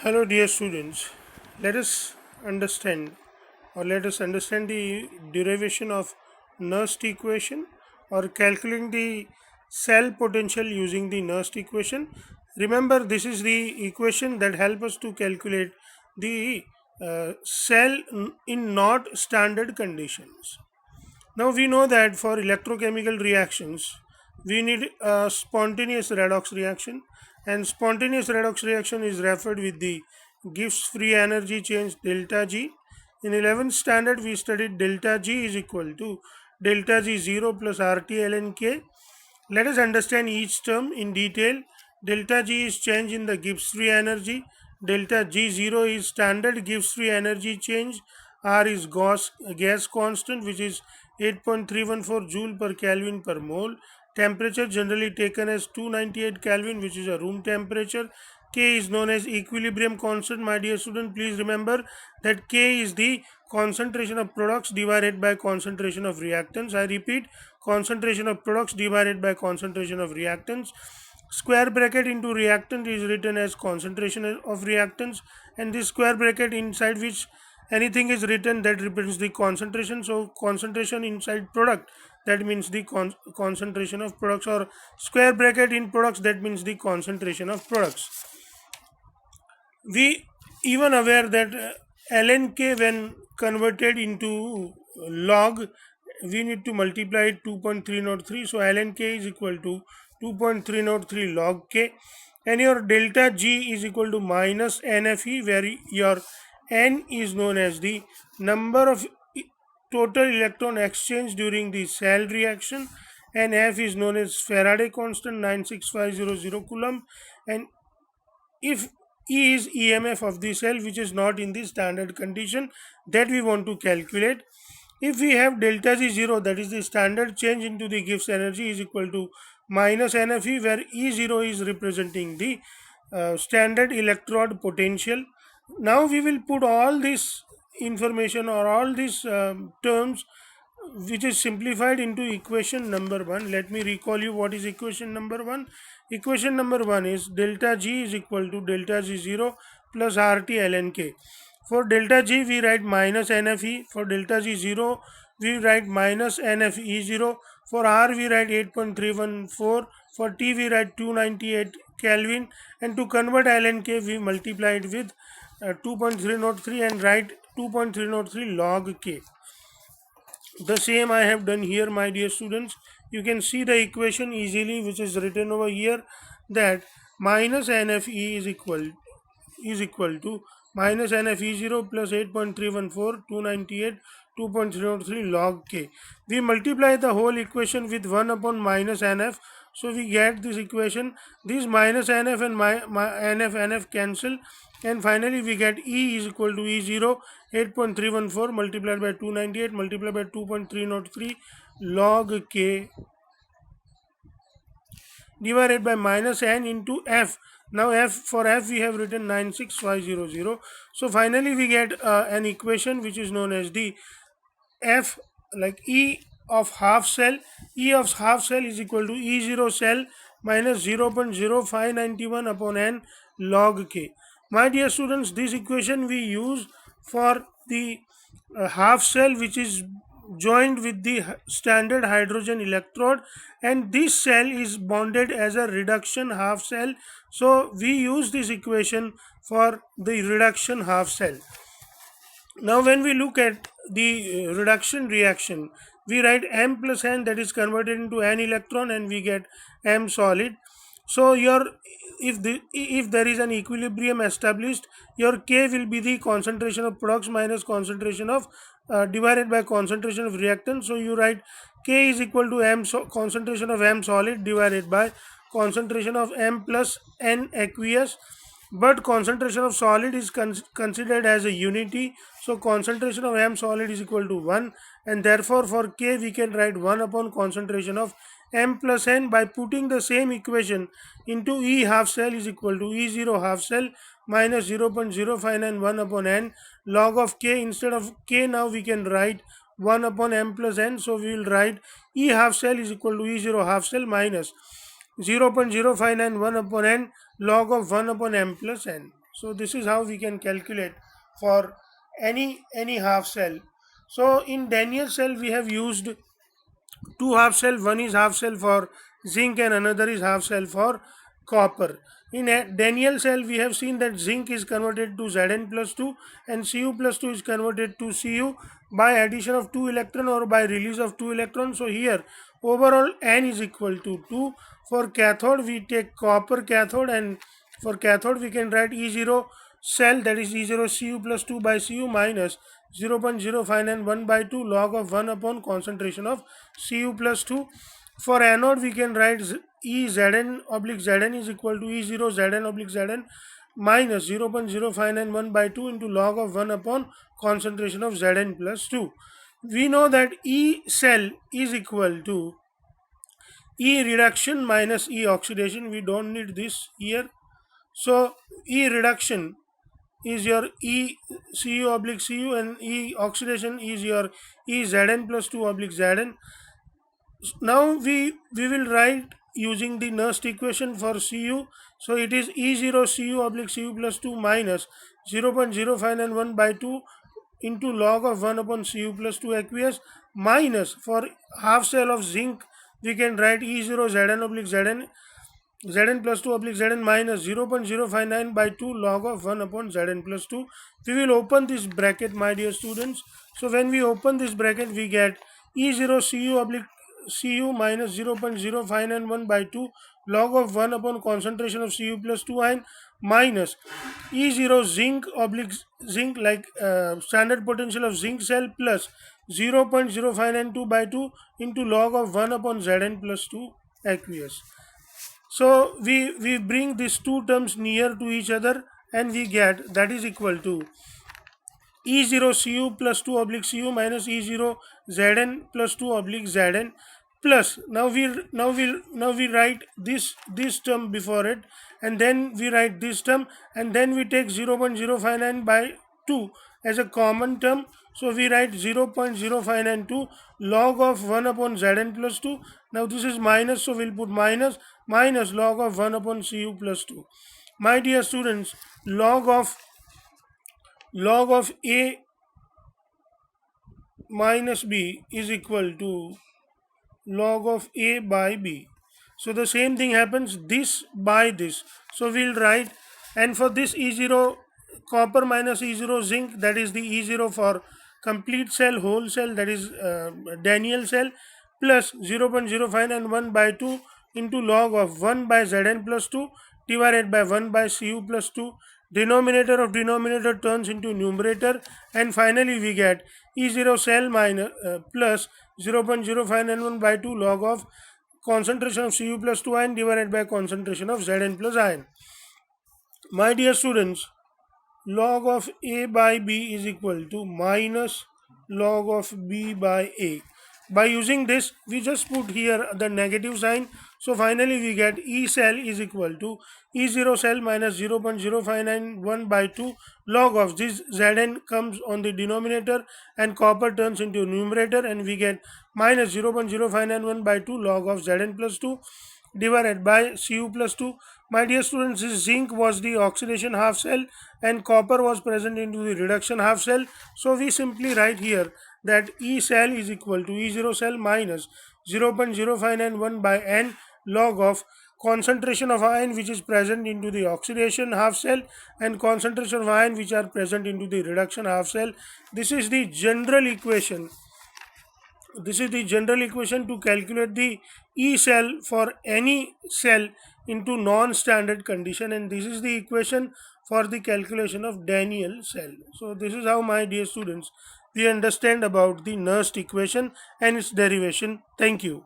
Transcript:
Hello, dear students. Let us understand let us understand the derivation of Nernst equation or calculating the cell potential using the Nernst equation. Remember, this is the equation that help us to calculate the cell in not standard conditions. Now we know that for electrochemical reactions, we need a spontaneous redox reaction, and spontaneous redox reaction is referred with the Gibbs free energy change delta G. In 11th standard, we studied delta G is equal to delta G 0 plus RT ln K. Let us understand each term in detail. Delta G is change in the Gibbs free energy. Delta G0 is standard Gibbs free energy change. R is gas constant, which is 8.314 joule per Kelvin per mole. Temperature generally taken as 298 Kelvin, which is a room temperature. K is known as equilibrium constant. My dear student, please remember that K is the concentration of products divided by concentration of reactants. I repeat, concentration of products divided by concentration of reactants. Square bracket into reactant is written as concentration of reactants, and this square bracket inside which anything is written that represents the concentration. So concentration inside product, that means the concentration of products, or square bracket in products, that means the concentration of products. We even aware that ln k, when converted into log, we need to multiply it 2.303. So ln k is equal to 2.303 log k, and your delta G is equal to minus NFE, where your N is known as the number of total electron exchange during the cell reaction, and F is known as Faraday constant 96500 coulomb, and if E is EMF of the cell, which is not in the standard condition that we want to calculate. If we have delta G 0, that is the standard change into the Gibbs energy, is equal to minus NFE, where E0 is representing the standard electrode potential. Now we will put all this information or all these terms, which is simplified, into equation number 1. Let me recall you what is equation number 1. Equation number 1 is delta G is equal to delta G0 plus RT ln K. For delta G we write minus NFE, for delta G0 we write minus NFE0, for R we write 8.314, for T we write 298 Kelvin, and to convert ln K we multiply it with 2.303 and write 2.303 log K. The same I have done here, my dear students. You can see the equation easily, which is written over here, that minus NFE is equal to minus NFE0 plus 8.314 298 2.03 log K. We multiply the whole equation with 1 upon minus NF, so we get this equation. This minus NF and NF cancel, and finally we get E is equal to E0 8.314 multiplied by 298 multiplied by 2.303 log K divided by minus N into F. Now for F we have written 96500. So finally we get an equation which is known as the F, like E of half cell. E of half cell is equal to E0 cell minus 0.0591 upon N log K. My dear students, this equation we use for the half cell which is joined with the standard hydrogen electrode, and this cell is bonded as a reduction half cell. So we use this equation for the reduction half cell. Now when we look at the reduction reaction, we write M plus N, that is converted into N electron, and we get M solid. So if there is an equilibrium established, your K will be the concentration of products minus concentration of divided by concentration of reactant. So you write K is equal to M concentration of M solid divided by concentration of M plus N aqueous, but concentration of solid is considered as a unity. So concentration of M solid is equal to 1, and therefore for K we can write 1 upon concentration of M plus N by putting the same equation into E half cell is equal to E0 half cell minus 0.0591 upon N log of K. Instead of K, now we can write 1 upon M plus N. So we will write E half cell is equal to E0 half cell minus 0.0591 upon N log of 1 upon M plus N. So this is how we can calculate for any half cell. So in Daniell cell we have used two half cell. One is half cell for zinc and another is half cell for copper. In a Daniell cell we have seen that zinc is converted to Zn plus 2 and Cu plus 2 is converted to Cu by addition of 2 electron or by release of 2 electrons. So here overall N is equal to 2. For cathode we take copper cathode, and for cathode we can write E0 cell, that is E0 Cu plus 2 by Cu minus 0.059 by 2 log of 1 upon concentration of Cu plus 2. For anode we can write E Zn oblique Zn is equal to E0 Zn oblique Zn minus 0.0591 by 2 into log of 1 upon concentration of Zn plus 2. We know that E cell is equal to E reduction minus E oxidation. We don't need this here. So E reduction is your E Cu oblique Cu, and E oxidation is your E Zn plus 2 oblique Zn. Now we will write using the Nernst equation for Cu. So it is E0 Cu oblique Cu plus 2 minus 0.0591 by 2 into log of 1 upon Cu plus 2 aqueous, minus for half cell of zinc we can write E0 Zn oblique Zn plus 2 oblique Zn minus 0.059 by 2 log of 1 upon Zn plus 2. We will open this bracket, my dear students. So when we open this bracket we get E0 Cu oblique Cu minus 0.0591 by 2 log of 1 upon concentration of Cu plus 2 ion minus E0 zinc oblique zinc, like standard potential of zinc cell, plus 0.0592 by 2 into log of 1 upon Zn plus 2 aqueous. So we bring these two terms near to each other and we get that is equal to E0 Cu plus 2 oblique Cu minus E0 Zn plus 2 oblique Zn plus, now we write this term before it, and then we write this term, and then we take 0.059 by 2 as a common term. So we write 0.0592 log of 1 upon Zn plus 2. Now this is minus, so we'll put minus log of 1 upon Cu plus 2. My dear students, log of A minus B is equal to log of A by B. So the same thing happens, this by this. So we'll write, and for this E0 copper minus E0 zinc, that is the E0 for complete cell, whole cell, that is Daniell cell, plus 0.051 by 2 into log of 1 by Zn plus 2 divided by 1 by Cu plus 2. Denominator of denominator turns into numerator, and finally we get E0 cell minus plus 0.0591 by 2 log of concentration of Cu plus 2 ion divided by concentration of Zn plus ion. My dear students, log of A by B is equal to minus log of B by A. By using this, we just put here the negative sign. So finally we get E cell is equal to E0 cell minus 0.0591 by 2 log of this Zn comes on the denominator and copper turns into numerator, and we get minus 0.0591 by 2 log of Zn plus 2 divided by Cu plus 2. My dear students, this zinc was the oxidation half cell and copper was present into the reduction half cell. So we simply write here that E cell is equal to E0 cell minus 0.0591 by N log of concentration of ion which is present into the oxidation half cell and concentration of ion which are present into the reduction half cell. This is the general equation. This is the general equation to calculate the E cell for any cell into non-standard condition, and this is the equation for the calculation of Daniell cell. So this is how, my dear students, we understand about the Nernst equation and its derivation. Thank you.